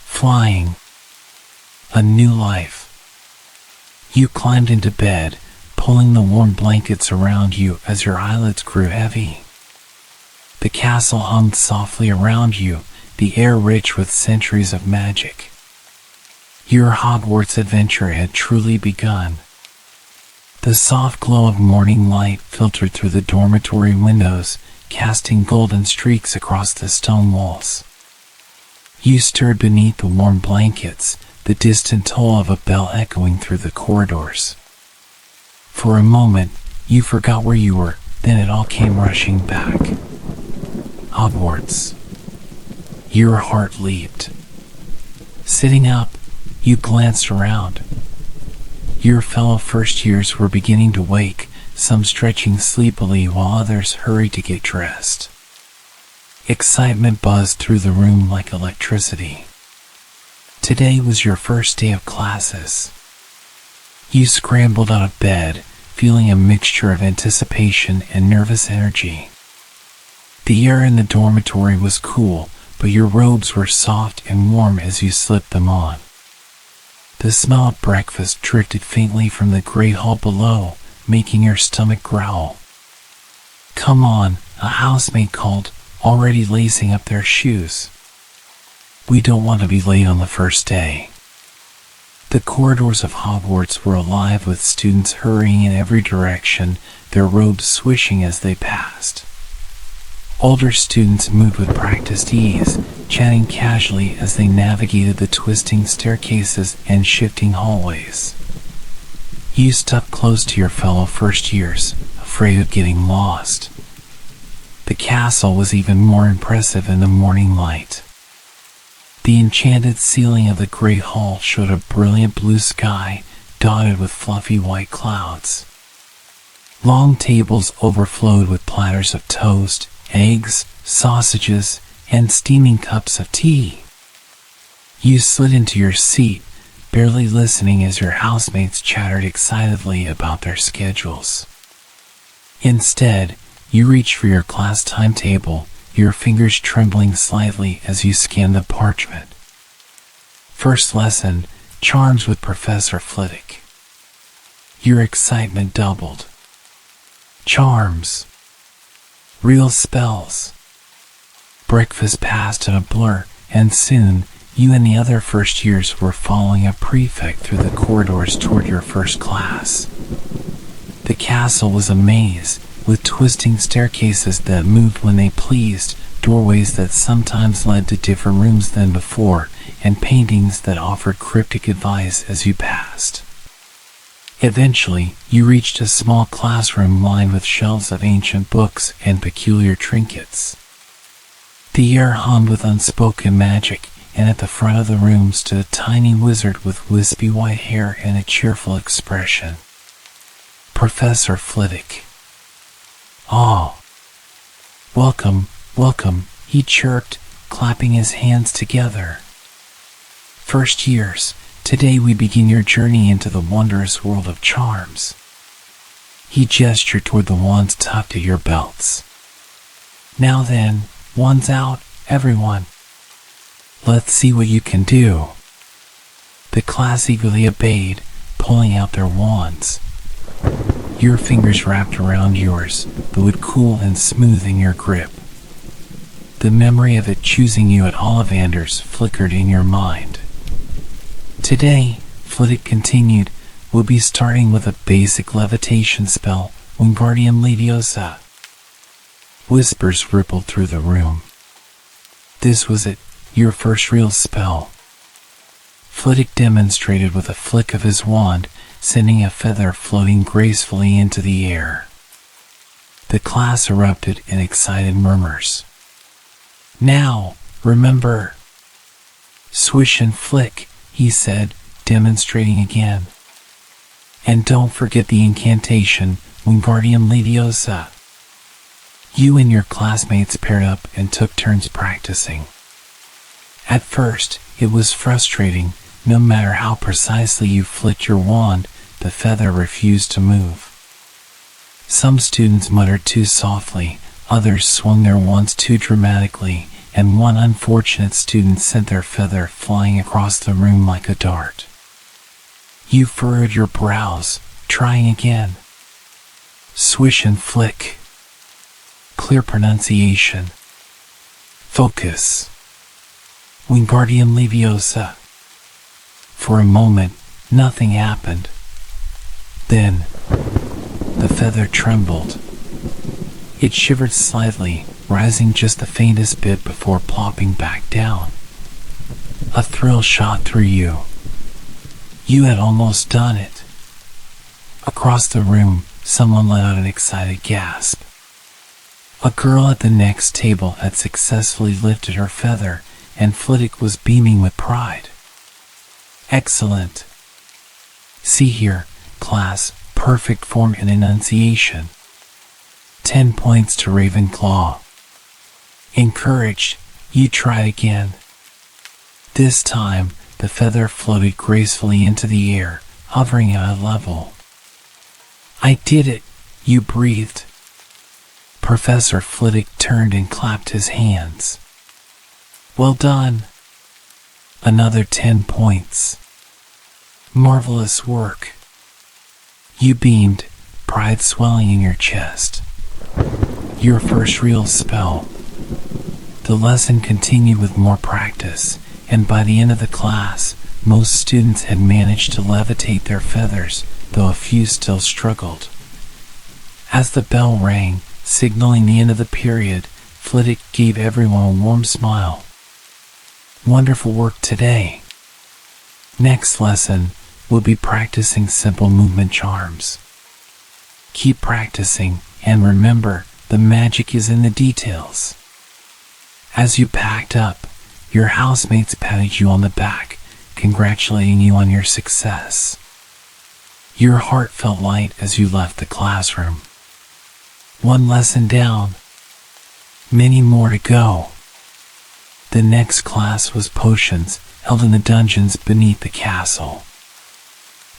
Flying. A new life. You climbed into bed, pulling the warm blankets around you as your eyelids grew heavy. The castle hummed softly around you, the air rich with centuries of magic. Your Hogwarts adventure had truly begun. The soft glow of morning light filtered through the dormitory windows, casting golden streaks across the stone walls. You stirred beneath the warm blankets, the distant toll of a bell echoing through the corridors. For a moment, you forgot where you were, then it all came rushing back. Hogwarts. Your heart leaped. Sitting up, you glanced around. Your fellow first years were beginning to wake, some stretching sleepily while others hurried to get dressed. Excitement buzzed through the room like electricity. Today was your first day of classes. You scrambled out of bed, feeling a mixture of anticipation and nervous energy. The air in the dormitory was cool, but your robes were soft and warm as you slipped them on. The smell of breakfast drifted faintly from the great hall below, making your stomach growl. "Come on," a housemaid called, already lacing up their shoes. "We don't want to be late on the first day." The corridors of Hogwarts were alive with students hurrying in every direction, their robes swishing as they passed. Older students moved with practiced ease, chatting casually as they navigated the twisting staircases and shifting hallways. You stuck close to your fellow first years, afraid of getting lost. The castle was even more impressive in the morning light. The enchanted ceiling of the great hall showed a brilliant blue sky, dotted with fluffy white clouds. Long tables overflowed with platters of toast, eggs, sausages, and steaming cups of tea. You slid into your seat, barely listening as your housemates chattered excitedly about their schedules. Instead, you reached for your class timetable, your fingers trembling slightly as you scanned the parchment. First lesson, Charms with Professor Flitwick. Your excitement doubled. Charms. Real spells. Breakfast passed in a blur, and soon, you and the other first years were following a prefect through the corridors toward your first class. The castle was a maze, with twisting staircases that moved when they pleased, doorways that sometimes led to different rooms than before, and paintings that offered cryptic advice as you passed. Eventually, you reached a small classroom lined with shelves of ancient books and peculiar trinkets. The air hummed with unspoken magic, and at the front of the room stood a tiny wizard with wispy white hair and a cheerful expression. Professor Flitwick. "Oh, welcome, welcome," he chirped, clapping his hands together. "First years, today we begin your journey into the wondrous world of charms." He gestured toward the wands tucked at your belts. "Now then, wands out, everyone. Let's see what you can do." The class eagerly obeyed, pulling out their wands. Your fingers wrapped around yours, the wood cool and smooth in your grip. The memory of it choosing you at Ollivander's flickered in your mind. "Today," Flitwick continued, "we'll be starting with a basic levitation spell, Wingardium Leviosa." Whispers rippled through the room. This was it, your first real spell. Flitwick demonstrated with a flick of his wand, sending a feather floating gracefully into the air. The class erupted in excited murmurs. "Now, remember." "Swish and flick," he said, demonstrating again. "And don't forget the incantation, Wingardium Leviosa." You and your classmates paired up and took turns practicing. At first, it was frustrating. No matter how precisely you flicked your wand, the feather refused to move. Some students muttered too softly, others swung their wands too dramatically, and one unfortunate student sent their feather flying across the room like a dart. You furrowed your brows, trying again. Swish and flick. Clear pronunciation. Focus. Wingardium Leviosa. For a moment, nothing happened. Then, The feather trembled. It shivered slightly, rising just the faintest bit before plopping back down. A thrill shot through you. You had almost done it. Across the room, someone let out an excited gasp. A girl at the next table had successfully lifted her feather, and Flitwick was beaming with pride. Excellent. See here, class, perfect form and enunciation. 10 points to Ravenclaw. Encouraged, you tried again. This time, the feather floated gracefully into the air, hovering at a level. I did it, you breathed. Professor Flitwick turned and clapped his hands. Well done. Another 10 points. Marvelous work. You beamed, pride swelling in your chest. Your first real spell. The lesson continued with more practice, and by the end of the class, most students had managed to levitate their feathers, though a few still struggled. As the bell rang, signaling the end of the period, Flitwick gave everyone a warm smile. Wonderful work today. Next lesson, we'll be practicing simple movement charms. Keep practicing, and remember, the magic is in the details. As you packed up, your housemates patted you on the back, congratulating you on your success. Your heart felt light as you left the classroom. One lesson down. Many more to go. The next class was potions, held in the dungeons beneath the castle.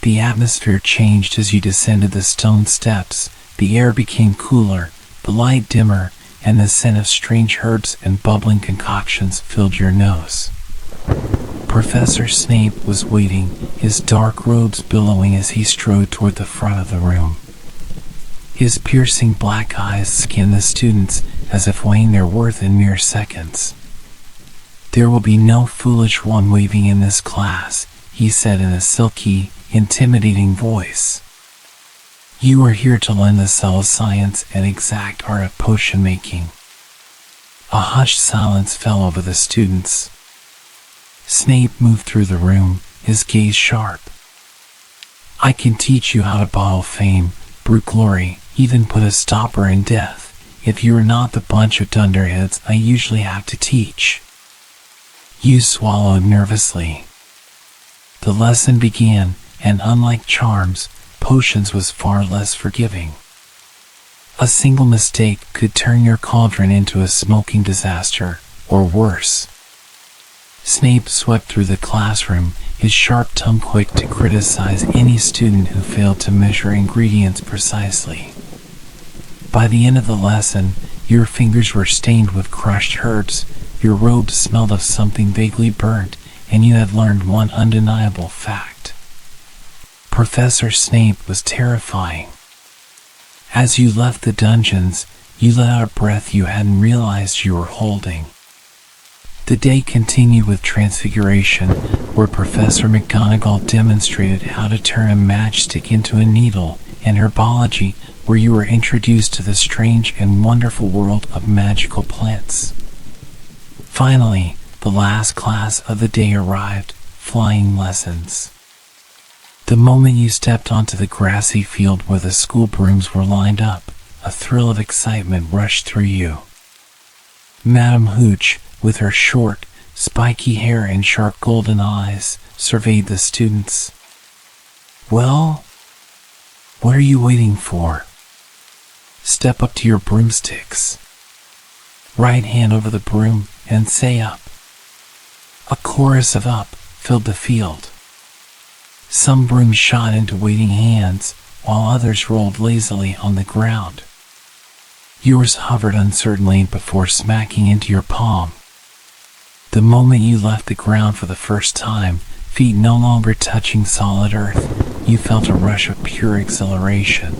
The atmosphere changed as you descended the stone steps. The air became cooler, the light dimmer, and the scent of strange herbs and bubbling concoctions filled your nose. Professor Snape was waiting, his dark robes billowing as he strode toward the front of the room. His piercing black eyes scanned the students as if weighing their worth in mere seconds. There will be no foolish one waving in this class, he said in a silky, intimidating voice. You are here to learn the subtle science and exact art of potion making. A hushed silence fell over the students. Snape moved through the room, his gaze sharp. I can teach you how to bottle fame, brew glory, even put a stopper in death, if you are not the bunch of dunderheads I usually have to teach. You swallowed nervously. The lesson began, and unlike charms, potions was far less forgiving. A single mistake could turn your cauldron into a smoking disaster, or worse. Snape swept through the classroom, his sharp tongue quick to criticize any student who failed to measure ingredients precisely. By the end of the lesson, your fingers were stained with crushed herbs, your robes smelled of something vaguely burnt, and you had learned one undeniable fact. Professor Snape was terrifying. As you left the dungeons, you let out a breath you hadn't realized you were holding. The day continued with Transfiguration, where Professor McGonagall demonstrated how to turn a matchstick into a needle, and Herbology, where you were introduced to the strange and wonderful world of magical plants. Finally, the last class of the day arrived, flying lessons. The moment you stepped onto the grassy field where the school brooms were lined up, a thrill of excitement rushed through you. Madame Hooch, with her short, spiky hair and sharp golden eyes, surveyed the students. Well, what are you waiting for? Step up to your broomsticks. Right hand over the broom and say up. A chorus of up filled the field. Some brooms shot into waiting hands, while others rolled lazily on the ground. Yours hovered uncertainly before smacking into your palm. The moment you left the ground for the first time, feet no longer touching solid earth, you felt a rush of pure exhilaration.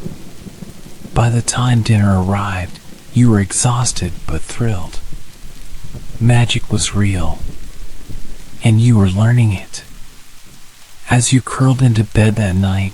By the time dinner arrived, you were exhausted but thrilled. Magic was real, and you were learning it. As you curled into bed that night,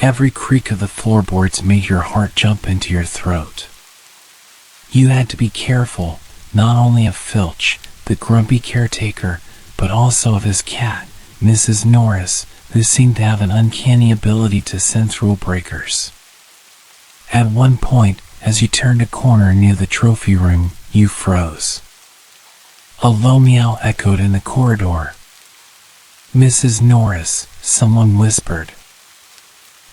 Every creak of the floorboards made your heart jump into your throat. You had to be careful, not only of Filch, the grumpy caretaker, but also of his cat, Mrs. Norris, who seemed to have an uncanny ability to sense rule breakers. At one point, as you turned a corner near the trophy room, you froze. A low meow echoed in the corridor. "Mrs. Norris," someone whispered.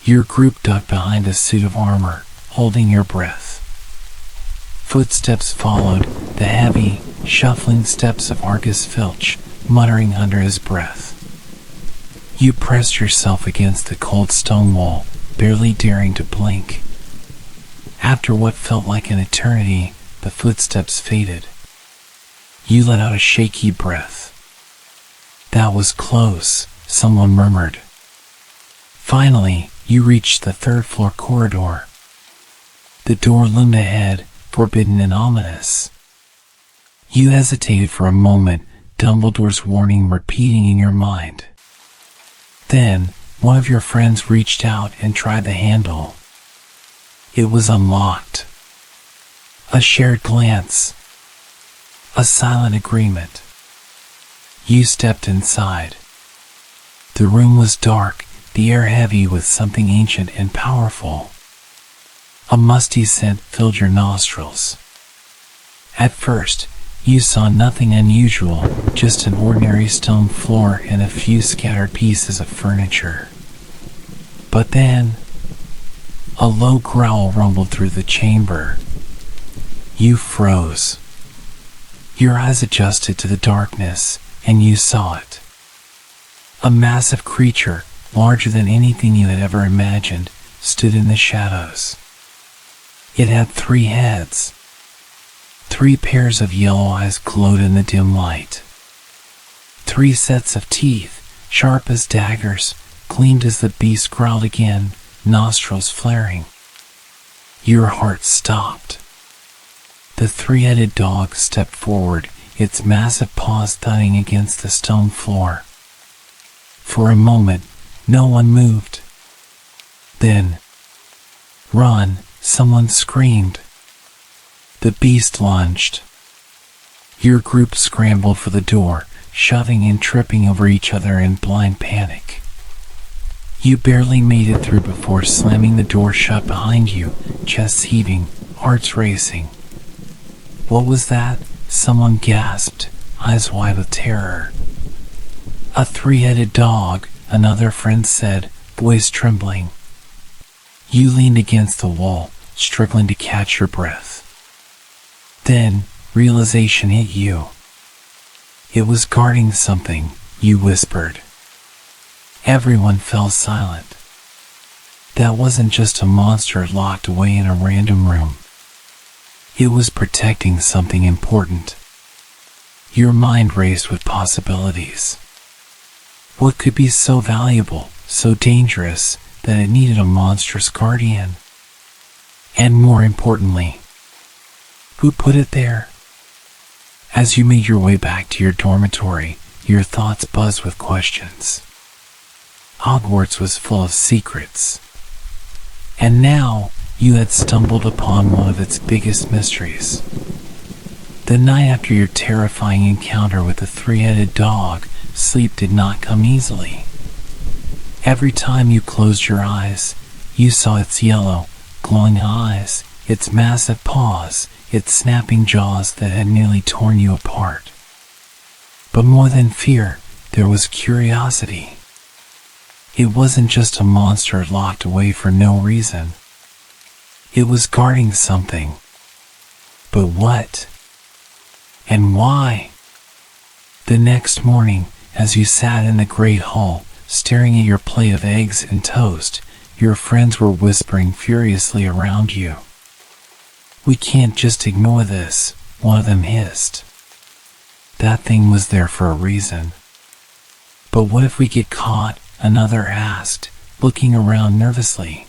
Your group ducked behind a suit of armor, holding your breath. Footsteps followed, the heavy, shuffling steps of Argus Filch, muttering under his breath. You pressed yourself against the cold stone wall, barely daring to blink. After what felt like an eternity, the footsteps faded. You let out a shaky breath. "That was close," someone murmured. Finally, you reached the third-floor corridor. The door loomed ahead, forbidden and ominous. You hesitated for a moment, Dumbledore's warning repeating in your mind. Then, one of your friends reached out and tried the handle. It was unlocked. A shared glance. A silent agreement. You stepped inside. The room was dark, the air heavy with something ancient and powerful. A musty scent filled your nostrils. At first, you saw nothing unusual, just an ordinary stone floor and a few scattered pieces of furniture. But then, a low growl rumbled through the chamber. You froze. Your eyes adjusted to the darkness, and you saw it. A massive creature, larger than anything you had ever imagined, stood in the shadows. It had 3 heads. 3 pairs of yellow eyes glowed in the dim light. 3 sets of teeth, sharp as daggers, gleamed as the beast growled again, nostrils flaring. Your heart stopped. The 3-headed dog stepped forward, its massive paws thudding against the stone floor. For a moment, no one moved. Then, "Run!" someone screamed. The beast lunged. Your group scrambled for the door, shoving and tripping over each other in blind panic. You barely made it through before slamming the door shut behind you, chests heaving, hearts racing. "What was that?" someone gasped, eyes wide with terror. "A 3-headed dog," another friend said, voice trembling. You leaned against the wall, struggling to catch your breath. Then, realization hit you. It was guarding something, you whispered. Everyone fell silent. That wasn't just a monster locked away in a random room. It was protecting something important. Your mind raced with possibilities. What could be so valuable, so dangerous, that it needed a monstrous guardian? And more importantly, who put it there? As you made your way back to your dormitory, your thoughts buzzed with questions. Hogwarts was full of secrets. And now, you had stumbled upon one of its biggest mysteries. The night after your terrifying encounter with the 3-headed dog, sleep did not come easily. Every time you closed your eyes, you saw its yellow, glowing eyes, its massive paws, its snapping jaws that had nearly torn you apart. But more than fear, there was curiosity. It wasn't just a monster locked away for no reason. It was guarding something. But what? And why? The next morning, as you sat in the great hall, staring at your plate of eggs and toast, your friends were whispering furiously around you. "We can't just ignore this," one of them hissed. "That thing was there for a reason." "But what if we get caught?" another asked, looking around nervously.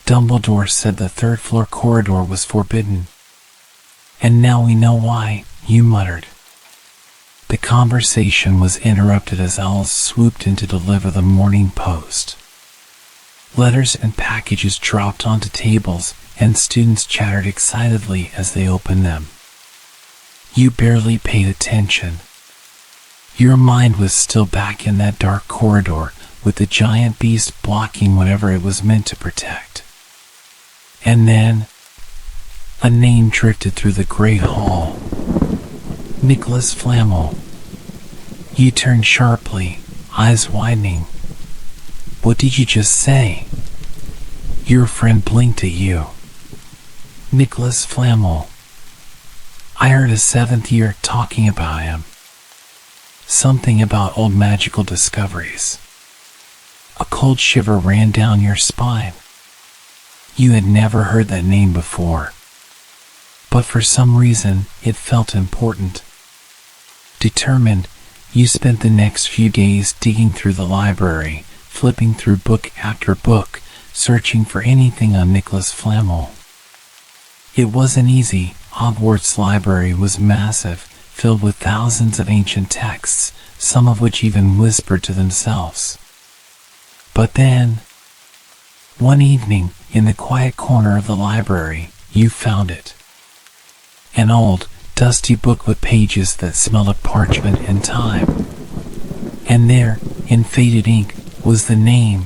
Dumbledore said the 3rd-floor corridor was forbidden. "And now we know why," you muttered. The conversation was interrupted as owls swooped in to deliver the morning post. Letters and packages dropped onto tables, and students chattered excitedly as they opened them. You barely paid attention. Your mind was still back in that dark corridor, with the giant beast blocking whatever it was meant to protect. And then, a name drifted through the great hall. Nicholas Flamel. You turned sharply, eyes widening. What did you just say? Your friend blinked at you. Nicholas Flamel. I heard a 7th year talking about him. Something about old magical discoveries. A cold shiver ran down your spine. You had never heard that name before, but for some reason it felt important. Determined, you spent the next few days digging through the library, flipping through book after book, searching for anything on Nicholas Flamel. It wasn't easy. Hogwarts' library was massive, filled with thousands of ancient texts, some of which even whispered to themselves. But then, one evening, in the quiet corner of the library, you found it. An old, dusty book with pages that smelled of parchment and time. And there, in faded ink, was the name.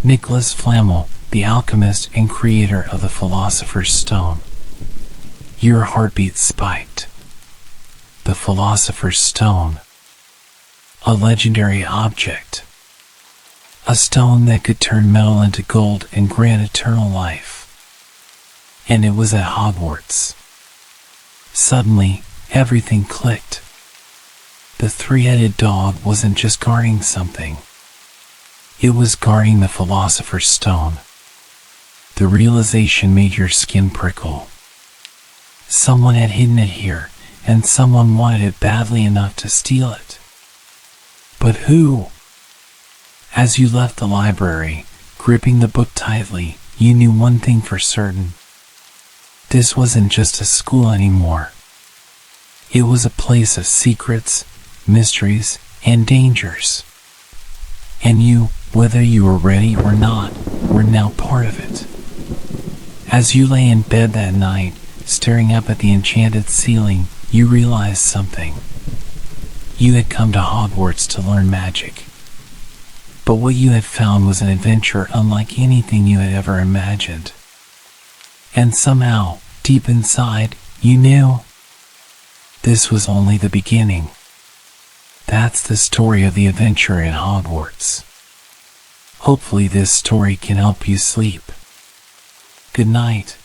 Nicholas Flamel, the alchemist and creator of the Philosopher's Stone. Your heartbeat spiked. The Philosopher's Stone. A legendary object. A stone that could turn metal into gold and grant eternal life. And it was at Hogwarts. Suddenly, everything clicked. The three-headed dog wasn't just guarding something. It was guarding the Philosopher's Stone. The realization made your skin prickle. Someone had hidden it here, and someone wanted it badly enough to steal it. But who? As you left the library, gripping the book tightly, you knew one thing for certain. This wasn't just a school anymore. It was a place of secrets, mysteries, and dangers. And you, whether you were ready or not, were now part of it. As you lay in bed that night, staring up at the enchanted ceiling, you realized something. You had come to Hogwarts to learn magic. But what you had found was an adventure unlike anything you had ever imagined. And somehow, deep inside, you knew this was only the beginning. That's the story of the adventure in Hogwarts. Hopefully this story can help you sleep. Good night.